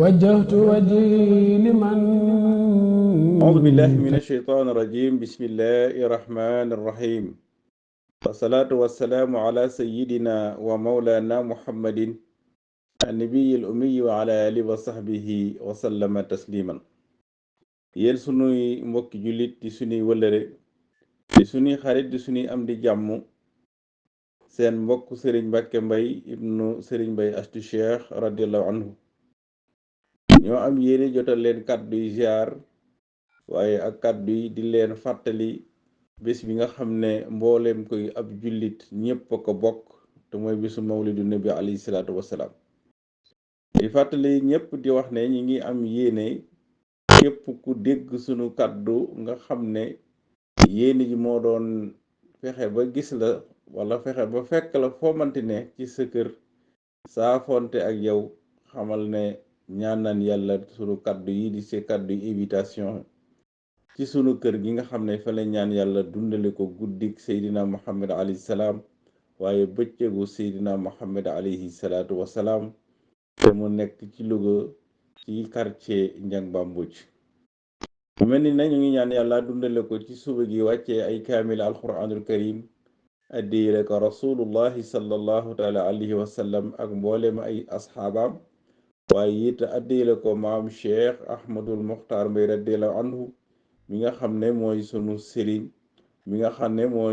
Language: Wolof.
وجهت وجهي لمن أعوذ بالله من الشيطان الرجيم بسم الله الرحمن الرحيم والصلاة والسلام على سيدنا ومولانا محمد النبي الأمي وعلى آله وصحبه وسلم تسليما yéen sunuy mbokki jullit di sunuy wëllëre di sunuy xarit di sunuy am di jàmm seen mbokk Serigne Mbacke Mbaye ibnu Serigne Mbaye Astu Cheikh radiallahu anhu ñoo am yéene jotal leen kàddu yi ziar waaye ak kàddu yi di leen fàttali bés bi nga xam ne mbooleem koy ab jullit ñépp a ko bokk te mooy bésu mawlidu nabi alayhi salaatu wassalaam di fàttali ñépp di wax ne ñi ngi am yéene képp ku dégg sunu kàddu nga xam ne yéene ji moo doon fexe ba gis la wala fexe ba fekk la foo manti ne ci sa kër saafonte ak yow xamal ne ñaan naan yàlla sunu kàddu yi di se kàddu yi invitation ci sunu kër gi nga xam ne fa la ñaan yàlla dundale ko guddik seydina muhammad alayhi salaam waaye bëccëgu seydina muhammad alayhi salaatu wasalaam te mu nekk ci Louga ci quartier Ndiang Bambuj mu mel ni na ñu ngi ñaan yàlla dundale ko ci suba gi wàccee ay kaamil alquranul karim addiyele ko rasulullahi sallallahu taala alayhi wa sallam ak mboolem ay asxaabaam waaye it addiyele ko maam cheikh ahmadul muxtaar mbay radiallahu anhu mi nga xam ne mooy sunu sëriñ mi nga xam ne moo